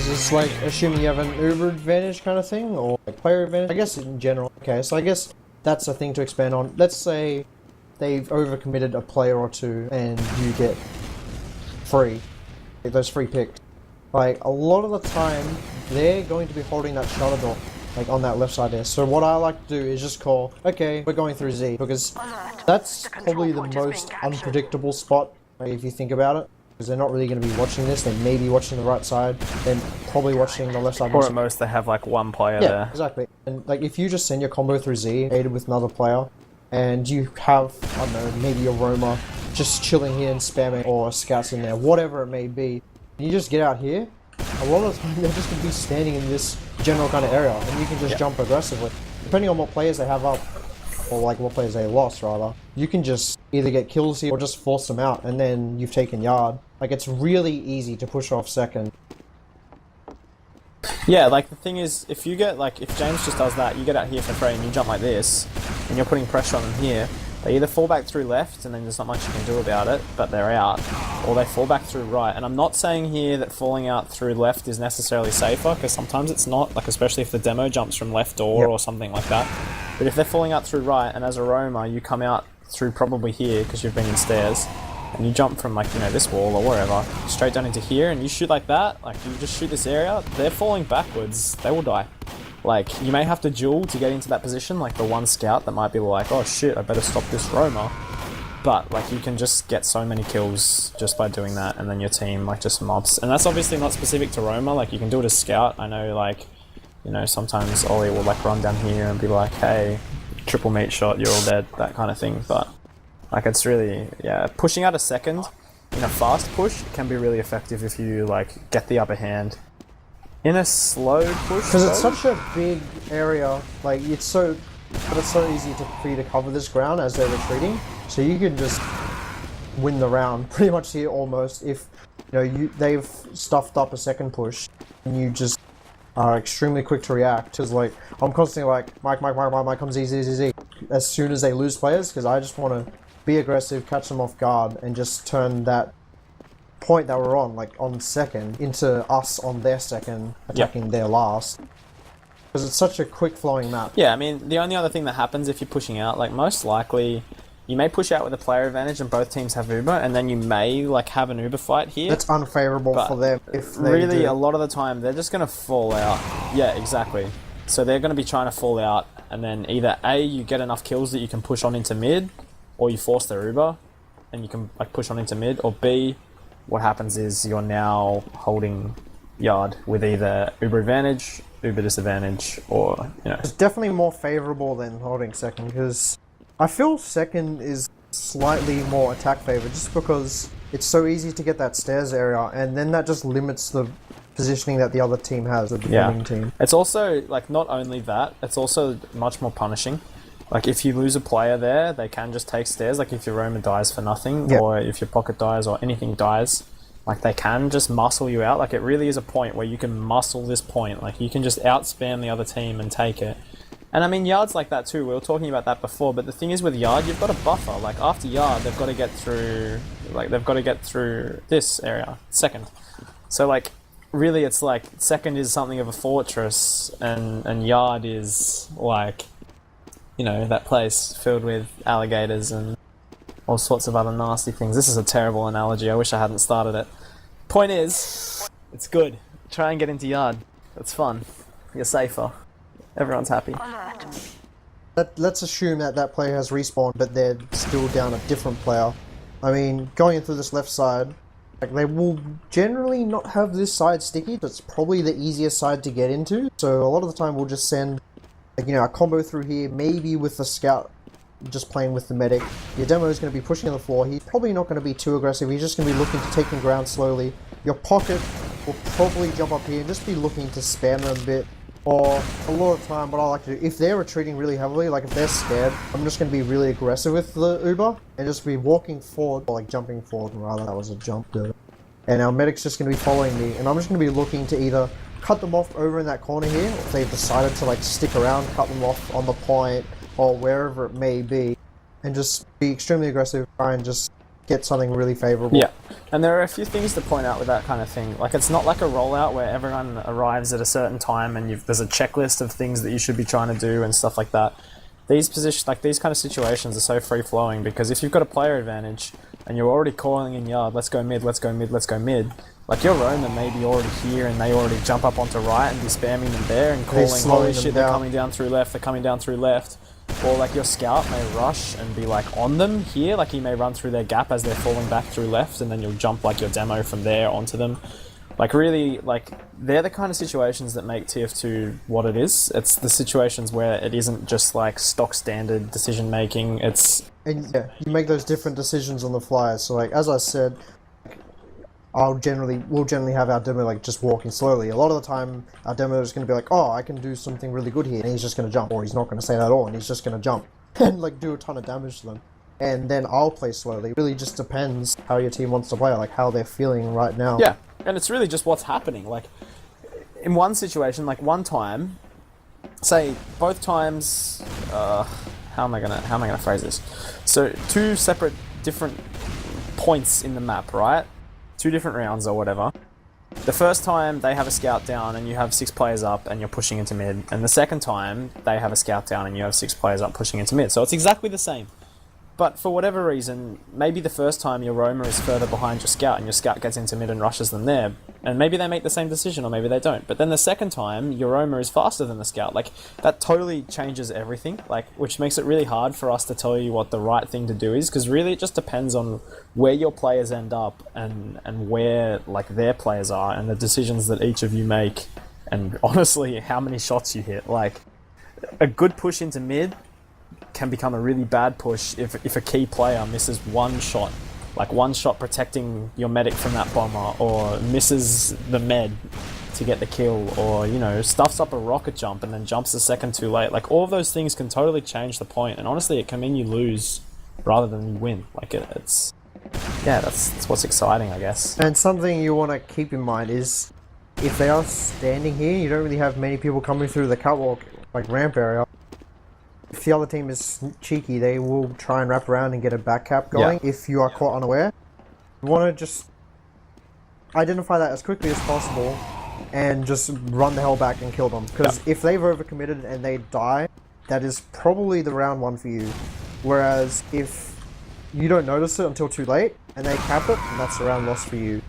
Is this like assuming you have an Uber advantage kind of thing, or like player advantage? I guess in general. Okay, so I guess that's a thing to expand on. Let's say they've overcommitted a player or two, and you get those free picks. Like a lot of the time, they're going to be holding that shutter door, like on that left side there. So what I like to do is just call, okay, we're going through Z, because that's probably the most unpredictable spot, like, if you think about it. Because they're not really going to be watching this, they may be watching the right side, they're probably watching the left side. Or at most they have like one player there. Yeah, exactly. And like if you just send your combo through Z, aided with another player, and you have, I don't know, maybe a roamer just chilling here and spamming, or scouts in there, whatever it may be, you just get out here, a lot of the time they're just going to be standing in this general kind of area, and you can just jump aggressively. Depending on what players they have up, or like what players they lost rather, you can just either get kills here or just force them out, and then you've taken yard. Like it's really easy to push off second. Yeah, like the thing is, if you get like, if James just does that, you get out here for free and you jump like this, and you're putting pressure on them here, they either fall back through left, and then there's not much you can do about it, but they're out, or they fall back through right. And I'm not saying here that falling out through left is necessarily safer, because sometimes it's not, like especially if the demo jumps from left door or something like that. But if they're falling out through right, and as a roamer, you come out through probably here, because you've been in stairs, and you jump from like, you know, this wall or wherever, straight down into here, and you shoot like that, like you just shoot this area, they're falling backwards, they will die. Like, you may have to duel to get into that position, like the one scout that might be like, oh shit, I better stop this roamer. But, like, you can just get so many kills just by doing that, and then your team, like, just mobs. And that's obviously not specific to roamer, like, you can do it as scout. I know, like, you know, sometimes Ollie will, like, run down here and be like, hey, triple meat shot, you're all dead, that kind of thing. But, like, it's really, yeah, pushing out a second in a fast push can be really effective if you, like, get the upper hand. In a slow push, because it's such a big area, like it's so easy for you to cover this ground as they're retreating. So you can just win the round pretty much here almost if you know they've stuffed up a second push, and you just are extremely quick to react. Because like I'm constantly like Mike, come Z. As soon as they lose players, because I just want to be aggressive, catch them off guard, and just turn that point that we're on, like on second, into us on their second, attacking their last. Because it's such a quick flowing map. Yeah, I mean, the only other thing that happens if you're pushing out, like most likely, you may push out with a player advantage and both teams have Uber, and then you may like have an Uber fight here. That's unfavorable for them. If they really, do. a lot of the time, they're just going to fall out. Yeah, exactly. So they're going to be trying to fall out, and then either A, you get enough kills that you can push on into mid, or you force their Uber, and you can like push on into mid, or B, what happens is you're now holding yard with either Uber advantage, Uber disadvantage, or, you know. It's definitely more favorable than holding second, because I feel second is slightly more attack favored, just because it's so easy to get that stairs area, and then that just limits the positioning that the other team has, the defending team. It's also, like, not only that, it's also much more punishing. Like, if you lose a player there, they can just take stairs. Like, if your roamer dies for nothing, or if your pocket dies, or anything dies, like, they can just muscle you out. Like, it really is a point where you can muscle this point. Like, you can just outspam the other team and take it. And, I mean, yard's like that too. We were talking about that before. But the thing is, with yard, you've got a buffer. Like, after yard, they've got to get through... Like, they've got to get through this area, second. So, like, really, it's like, second is something of a fortress, and yard is, like... You know, that place filled with alligators and all sorts of other nasty things. This is a terrible analogy. I wish I hadn't started it. Point is, it's good. Try and get into yard. It's fun. You're safer. Everyone's happy. Let's assume that that player has respawned, but they're still down a different player. I mean, going into this left side, like they will generally not have this side sticky, but it's probably the easiest side to get into. So a lot of the time we'll just send, like, you know, a combo through here, maybe with the scout just playing with the medic. Your demo is going to be pushing on the floor. He's probably not going to be too aggressive. He's just going to be looking to take the ground slowly. Your pocket will probably jump up here and just be looking to spam them a bit. Or a lot of the time, what I like to do, if they're retreating really heavily, like if they're scared, I'm just going to be really aggressive with the Uber and just be walking forward, or like jumping forward rather. That was a jump there. And our medic's just going to be following me, and I'm just going to be looking to either cut them off over in that corner here, or if they've decided to like stick around, cut them off on the point, or wherever it may be, and just be extremely aggressive, try and just get something really favourable. Yeah, and there are a few things to point out with that kind of thing. Like, it's not like a rollout where everyone arrives at a certain time and there's a checklist of things that you should be trying to do and stuff like that. These these kind of situations are so free-flowing because if you've got a player advantage and you're already calling in yard, let's go mid, let's go mid, let's go mid, like your roamer may be already here and they already jump up onto right and be spamming them there and calling, holy shit, they're coming down through left, they're coming down through left. Or like your scout may rush and be like on them here, like he may run through their gap as they're falling back through left and then you'll jump like your demo from there onto them. Like really, like they're the kind of situations that make TF2 what it is. It's the situations where it isn't just like stock standard decision making, it's... And yeah, you make those different decisions on the fly. So like, as I said, we'll generally have our demo like just walking slowly. A lot of the time, our demo is going to be like, oh, I can do something really good here, and he's just going to jump, or he's not going to say that at all, and he's just going to jump and like do a ton of damage to them. And then I'll play slowly. It really just depends how your team wants to play, like how they're feeling right now. Yeah, and it's really just what's happening. Like in one situation, like one time, say both times, how am I gonna phrase this? So two separate different points in the map, right? 2 different rounds or whatever. The first time they have a scout down and you have 6 players up and you're pushing into mid, and the second time they have a scout down and you have 6 players up pushing into mid. So it's exactly the same. But for whatever reason, maybe the first time your roamer is further behind your scout and your scout gets into mid and rushes them there, and maybe they make the same decision or maybe they don't. But then the second time, your roamer is faster than the scout. Like, that totally changes everything, like, which makes it really hard for us to tell you what the right thing to do is, because really it just depends on where your players end up and where, like, their players are and the decisions that each of you make, and honestly, how many shots you hit. Like, a good push into mid can become a really bad push if a key player misses one shot, like one shot protecting your medic from that bomber, or misses the med to get the kill, or, you know, stuffs up a rocket jump and then jumps a second too late. Like, all of those things can totally change the point, and honestly it can mean you lose rather than you win. Like, it's yeah, that's what's exciting, I guess. And something you want to keep in mind is, if they are standing here, you don't really have many people coming through the catwalk, like ramp area. If the other team is cheeky, they will try and wrap around and get a back cap going. Yeah. If you are caught unaware, you want to just identify that as quickly as possible and just run the hell back and kill them. Because if they've overcommitted and they die, that is probably the round 1 for you. Whereas if you don't notice it until too late and they cap it, and that's a round lost for you.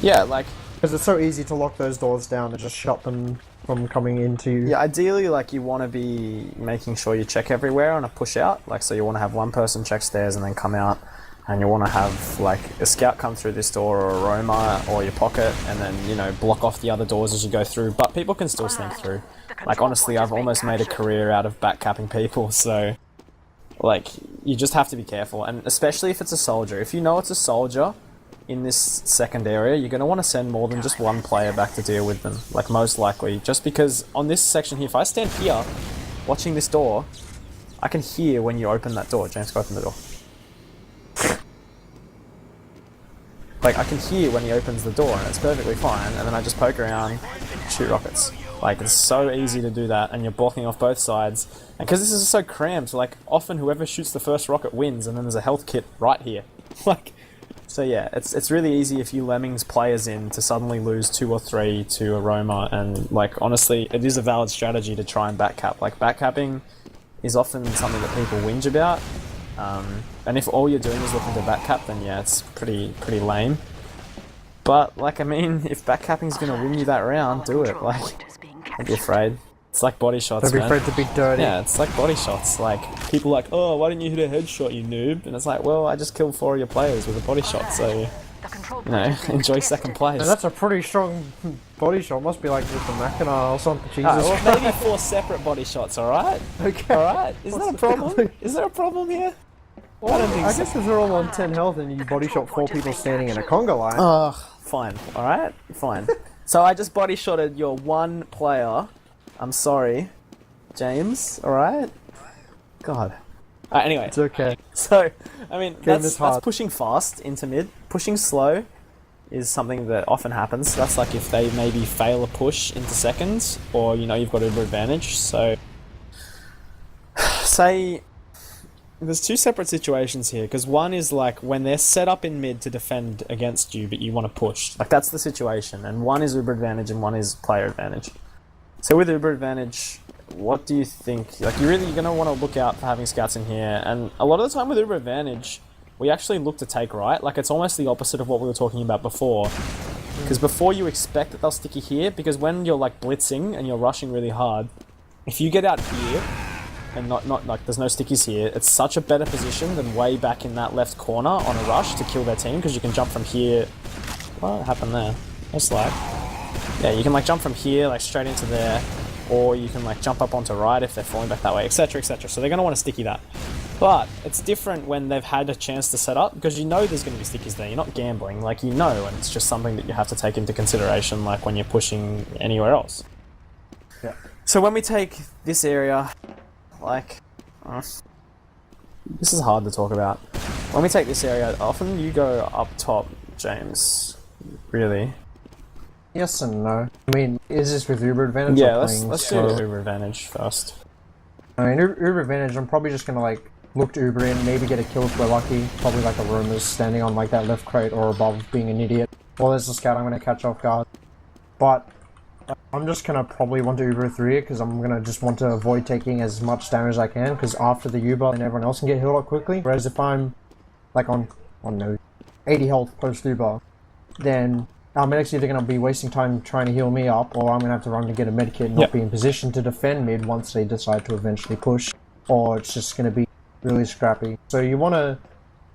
Yeah, like... Because it's so easy to lock those doors down and just shut them from coming into... Yeah, ideally, like, you want to be making sure you check everywhere on a push out. Like, so you want to have one person check stairs and then come out, and you want to have, like, a scout come through this door, or a roamer, or your pocket, and then, you know, block off the other doors as you go through. But people can still sneak through. Like, honestly, I've almost made a career out of backcapping people, so... Like, you just have to be careful, and especially if it's a soldier. If you know it's a soldier in this second area, you're going to want to send more than just one player back to deal with them, like, most likely. Just because on this section here, if I stand here, watching this door, I can hear when you open that door. James, go open the door. Like, I can hear when he opens the door, and it's perfectly fine, and then I just poke around, shoot rockets. Like, it's so easy to do that, and you're blocking off both sides. And because this is so cramped, like, often whoever shoots the first rocket wins, and then there's a health kit right here. Like... So yeah, it's really easy if you lemmings players in to suddenly lose 2 or 3 to a roamer, and, like, honestly, it is a valid strategy to try and backcap. Like, backcapping is often something that people whinge about, and if all you're doing is looking to backcap, then yeah, it's pretty lame. But, like, I mean, if backcapping's gonna win you that round, do it. Like, don't be afraid. It's like body shots, man. Don't be afraid to be dirty. Yeah, it's like body shots. Like, people are like, oh, why didn't you hit a headshot, you noob? And it's like, well, I just killed 4 of your players with a body shot, so, you know, enjoy second place. And that's a pretty strong body shot. Must be like with the Mackinac or something. Jesus. Well, maybe 4 separate body shots, alright? Okay. Alright? Is that a problem? Is there a problem here? Well, I guess if they're all on 10 health and you body shot 4 people standing in a conga line. Ugh, fine. Alright? Fine. So I just body shotted your 1 player. I'm sorry, James, alright? God. Anyway. It's okay. So, I mean, that's pushing fast into mid. Pushing slow is something that often happens. That's like if they maybe fail a push into seconds, or, you know, you've got uber advantage. So, say there's two separate situations here, because one is like when they're set up in mid to defend against you, but you want to push. Like that's the situation, and one is Uber advantage and one is player advantage. So with Uber advantage, what do you think? Like you're going to want to look out for having scouts in here, and a lot of the time with Uber advantage, we actually look to take right. Like it's almost the opposite of what we were talking about before. Because before you expect that they'll stick you here, because when you're like blitzing and you're rushing really hard, if you get out here and not like there's no stickies here, it's such a better position than way back in that left corner on a rush to kill their team, because you can jump from here. What happened there? No slag. Yeah, you can like jump from here like straight into there, or you can like jump up onto right if they're falling back that way, etc, etc. So they're going to want to sticky that. But it's different when they've had a chance to set up, because you know there's going to be stickies there. You're not gambling, like you know, and it's just something that you have to take into consideration, like when you're pushing anywhere else. Yeah. So when we take this area, like, this is hard to talk about. When we take this area, often you go up top, James. Really? Yes and no. I mean, is this with Uber advantage? Yeah, or let's do Uber advantage first. I mean, Uber advantage, I'm probably just gonna like look to Uber in, maybe get a kill if we're lucky. Probably like a roamer's standing on like that left crate or above, being an idiot. Or there's a scout I'm gonna catch off guard. But I'm just gonna probably want to Uber through it, because I'm gonna just want to avoid taking as much damage as I can, because after the Uber, then everyone else can get healed up quickly. Whereas if I'm like on no 80 health post Uber, then our medic's either going to be wasting time trying to heal me up, or I'm going to have to run to get a medikit and not be in position to defend mid once they decide to eventually push, or it's just going to be really scrappy. So you want to,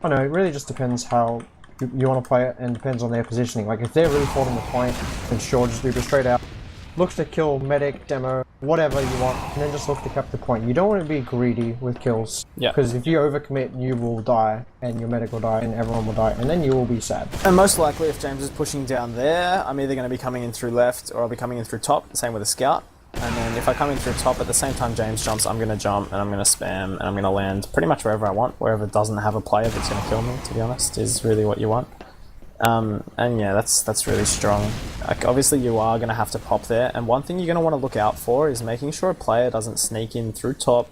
I don't know, it really just depends how you want to play it, and depends on their positioning. Like if they're really holding the point, then sure, just Uber straight out. Looks to kill, medic, demo, whatever you want, and then just look to cap the point. You don't want to be greedy with kills, because if you overcommit, you will die, and your medic will die, and everyone will die, and then you will be sad. And most likely, if James is pushing down there, I'm either going to be coming in through left, or I'll be coming in through top, same with a scout. And then if I come in through top, at the same time James jumps, I'm going to jump, and I'm going to spam, and I'm going to land pretty much wherever I want, wherever doesn't have a player that's going to kill me, to be honest, is really what you want. And yeah, that's really strong. Like, obviously you are going to have to pop there, and one thing you're going to want to look out for is making sure a player doesn't sneak in through top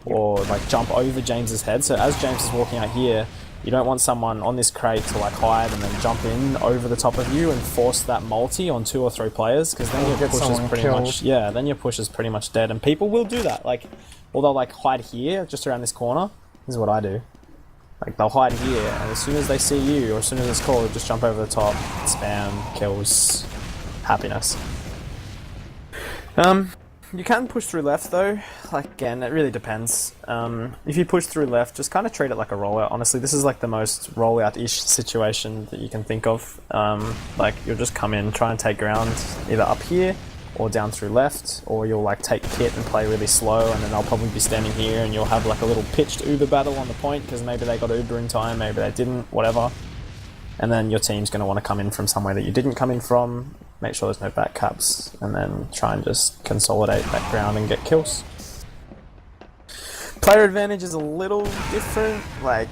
or like jump over James's head. So as James is walking out here, you don't want someone on this crate to like hide and then jump in over the top of you and force that multi on 2 or 3 players, because then your push is pretty much then your push is pretty much dead, and people will do that. Like, or they'll like hide here just around this corner. This is what I do. Like, they'll hide here, and as soon as they see you, or as soon as it's called, just jump over the top, spam, kills, happiness. You can push through left, though. Like, again, it really depends. If you push through left, just kind of treat it like a rollout. Honestly, this is like the most rollout-ish situation that you can think of. Like, you'll just come in, try and take ground, either up here, or down through left, or you'll like take kit and play really slow, and then they'll probably be standing here, and you'll have like a little pitched Uber battle on the point, because maybe they got Uber in time, maybe they didn't, whatever. And then your team's going to want to come in from somewhere that you didn't come in from, make sure there's no back caps, and then try and just consolidate that ground and get kills. Player advantage is a little different. Like,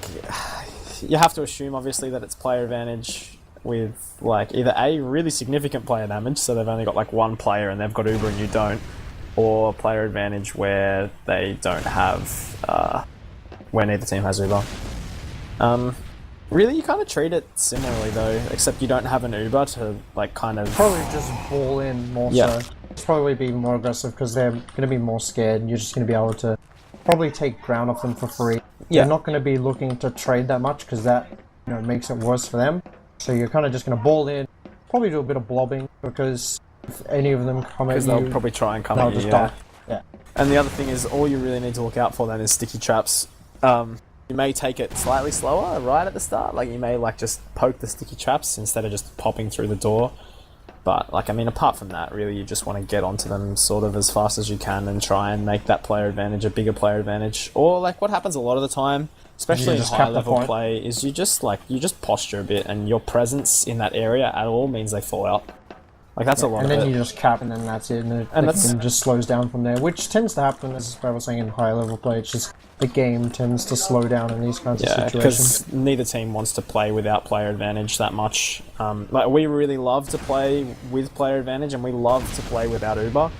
you have to assume obviously that it's player advantage with like either a really significant player damage, so they've only got like one player and they've got Uber and you don't, or player advantage where they don't have where neither team has Uber. Really, you kind of treat it similarly though, except you don't have an Uber to like kind of probably just ball in more so. It's probably be more aggressive because they're going to be more scared, and you're just going to be able to probably take ground off them for free. You're not going to be looking to trade that much, because that, you know, makes it worse for them. So you're kind of just going to ball in, probably do a bit of blobbing, because if any of them come at you, they'll probably try and come at you. Die. Yeah. And the other thing is, all you really need to look out for then is sticky traps. You may take it slightly slower right at the start, like you may like just poke the sticky traps instead of just popping through the door. But like, I mean, apart from that, really you just want to get onto them sort of as fast as you can and try and make that player advantage a bigger player advantage. Or like what happens a lot of the time, especially in high level play, is you just posture a bit, and your presence in that area at all means they fall out. Like that's a lot of it. And then you just cap, and then that's it, and it just slows down from there, which tends to happen, as I was saying, in high level play. It's just the game tends to slow down in these kinds of situations. Because neither team wants to play without player advantage that much. Like we really love to play with player advantage, and we love to play without Uber.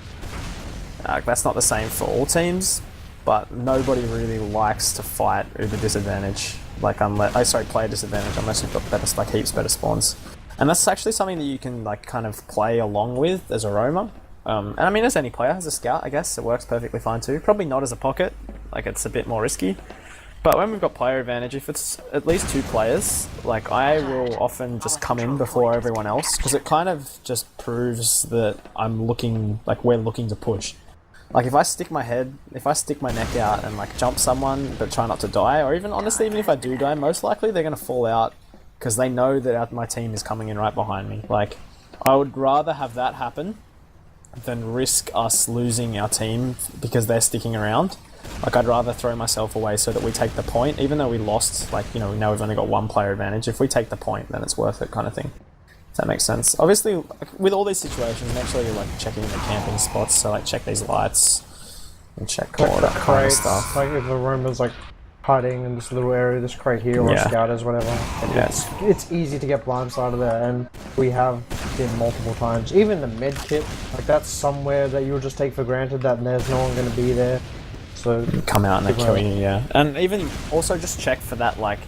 That's not the same for all teams. but nobody really likes to fight Uber disadvantage. Like unless, player disadvantage, unless you've got better, like heaps better spawns. And that's actually something that you can like kind of play along with as a roamer. And I mean, as any player, as a scout, I guess it works perfectly fine too. Probably not as a pocket, like it's a bit more risky. But when we've got player advantage, if it's at least 2 players, like I will often just come in before everyone else, because it kind of just proves that we're looking to push. Like if I stick my neck out and like jump someone but try not to die, or even honestly, even if I do die, most likely they're going to fall out because they know that my team is coming in right behind me. Like I would rather have that happen than risk us losing our team because they're sticking around. Like I'd rather throw myself away so that we take the point, even though we lost, like, you know, now we've only got 1 player advantage. If we take the point, then it's worth it, kind of thing. If that makes sense. Obviously, like, with all these situations, make sure you're like checking the camping spots, so like check these lights and check all that kind of stuff. Like if the room is like hiding in this little area, this crate here, or scouters, whatever. It's easy to get blindsided there, and we have been multiple times. Even the med kit, like that's somewhere that you'll just take for granted that there's no one going to be there. So come out and they kill you, yeah. And even also just check for that like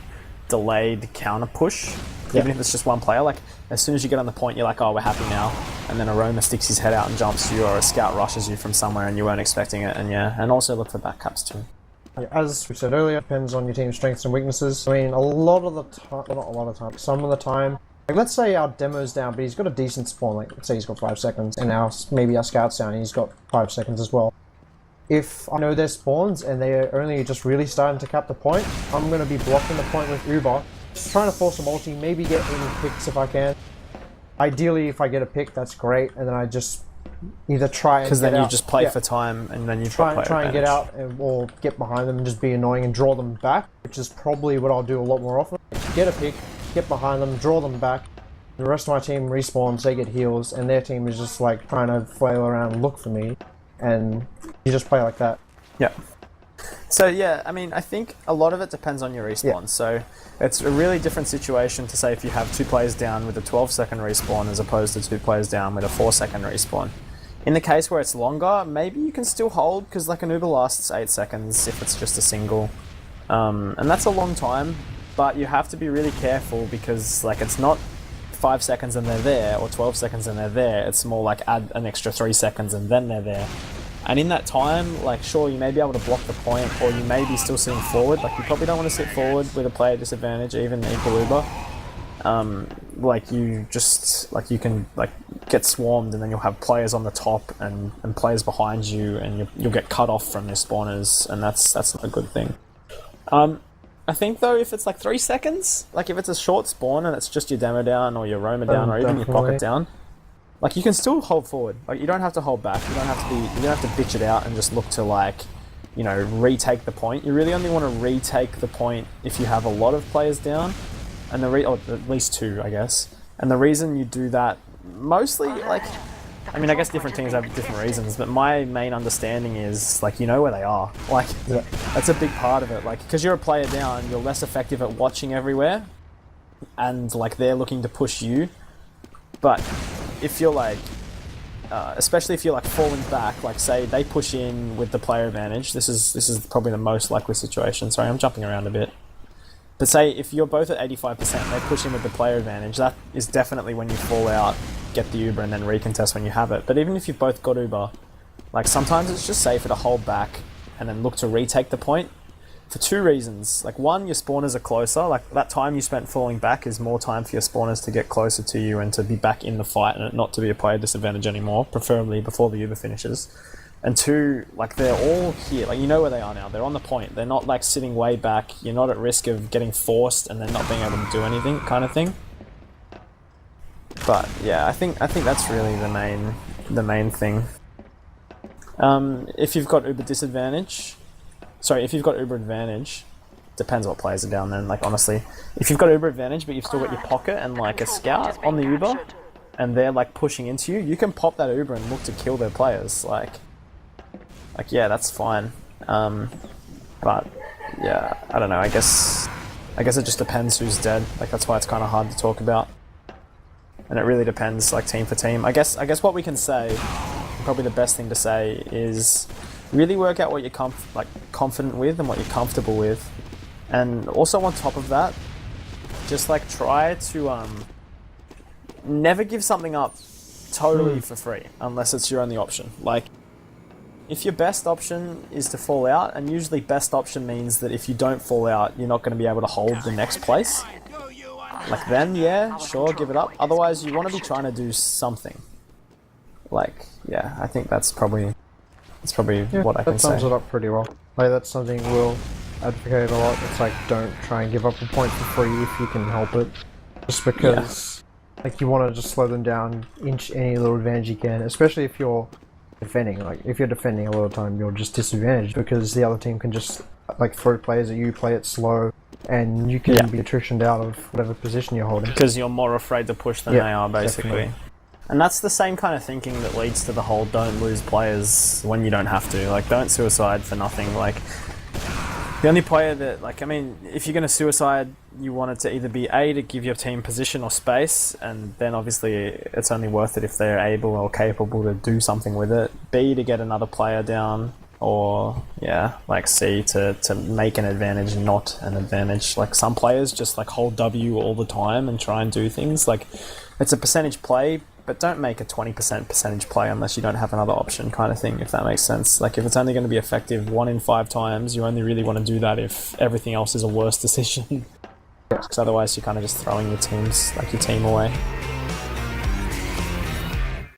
delayed counter push. Even if it's just 1 player, like as soon as you get on the point, you're like, oh, we're happy now, and then a roamer sticks his head out and jumps you, or a scout rushes you from somewhere and you weren't expecting it, and also look for backups too. Yeah, as we said earlier, it depends on your team's strengths and weaknesses. I mean, a lot of the time, well, not a lot of time, some of the time, like let's say our demo's down, but he's got a decent spawn, like let's say he's got 5 seconds, and maybe our scout's down and he's got 5 seconds as well. If I know their spawns and they're only just really starting to cap the point, I'm going to be blocking the point with Uber, trying to force a multi, maybe get any picks if I can. Ideally, if I get a pick, that's great, and then I just either try and because then you just play for time, and then you try and get out or get behind them and just be annoying and draw them back, which is probably what I'll do a lot more often. Get a pick, get behind them, draw them back. The rest of my team respawns, they get heals, and their team is just like trying to flail around and look for me, and you just play like that. Yeah. So yeah, I mean, I think a lot of it depends on your respawn. Yeah. So it's a really different situation to say if you have 2 players down with a 12-second respawn as opposed to 2 players down with a 4-second respawn. In the case where it's longer, maybe you can still hold, because like an Uber lasts 8 seconds if it's just a single. And that's a long time, but you have to be really careful because like it's not 5 seconds and they're there, or 12 seconds and they're there. It's more like add an extra 3 seconds and then they're there. And in that time, like sure, you may be able to block the point, or you may be still sitting forward. Like you probably don't want to sit forward with a player disadvantage, even equal Uber. Like you just, like you can like get swarmed, and then you'll have players on the top and players behind you, and you'll get cut off from your spawners, and that's not a good thing. I think though, if it's like 3 seconds, like if it's a short spawn and it's just your demo down or your roamer down or even your pocket down, like you can still hold forward. Like you don't have to hold back. You don't have to bitch it out and just look to like, you know, retake the point. You really only want to retake the point if you have a lot of players down, and or at least 2, I guess. And the reason you do that, mostly, like, I mean, I guess different teams have different reasons, but my main understanding is, like, you know where they are. Like, that's a big part of it. Like, because you're a player down, you're less effective at watching everywhere, and, like, they're looking to push you. But if you're, like, especially if you're, like, falling back, like, say, they push in with the player advantage, this is probably the most likely situation. Sorry, I'm jumping around a bit. But say, if you're both at 85%, they push in with the player advantage, that is definitely when you fall out, get the Uber, and then recontest when you have it. But even if you've both got Uber, like sometimes it's just safer to hold back and then look to retake the point for 2 reasons. Like 1, your spawners are closer. Like that time you spent falling back is more time for your spawners to get closer to you and to be back in the fight and it not to be a player disadvantage anymore, preferably before the Uber finishes. And 2, like they're all here, like you know where they are now, they're on the point, they're not like sitting way back, you're not at risk of getting forced and then not being able to do anything kind of thing. But yeah, I think that's really the main thing. If you've got Uber disadvantage, if you've got Uber advantage, depends what players are down then, like honestly. If you've got Uber advantage but you've still got your pocket and like a scout on the Uber and they're like pushing into you, you can pop that Uber and look to kill their players, like yeah, that's fine. But yeah, I don't know, I guess it just depends who's dead. Like that's why it's kind of hard to talk about. And it really depends, like team for team. I guess what we can say, probably the best thing to say is, really work out what you're confident with and what you're comfortable with. And also on top of that, just like try to never give something up totally for free unless it's your only option. Like, if your best option is to fall out, and usually best option means that if you don't fall out, you're not going to be able to hold the next place. Like then, yeah, sure, give it up. Otherwise, you want to be trying to do something. Like, yeah, I think that's probably what I can say. That sums it up pretty well. Like, that's something we'll advocate a lot. It's like, don't try and give up a point for free if you can help it. Just because, like, you want to just slow them down, inch any little advantage you can, especially if you're defending. Like, if you're defending a lot of the time, you're just disadvantaged because the other team can just, like, throw players at you, play it slow, and you can be attritioned out of whatever position you're holding. Because you're more afraid to push than they are, basically. Definitely. And that's the same kind of thinking that leads to the whole don't lose players when you don't have to. Like, don't suicide for nothing. Like, the only player that, like, I mean, if you're going to suicide, you want it to either be A, to give your team position or space, and then obviously it's only worth it if they're able or capable to do something with it. B, to get another player down, or, like C, to make an advantage, not an advantage. Like, some players just, like, hold W all the time and try and do things. Like, it's a percentage play, but don't make a 20% percentage play unless you don't have another option, kind of thing, if that makes sense. Like, if it's only going to be effective 1 in 5 times, you only really want to do that if everything else is a worse decision. Because otherwise you're kind of just throwing your team away.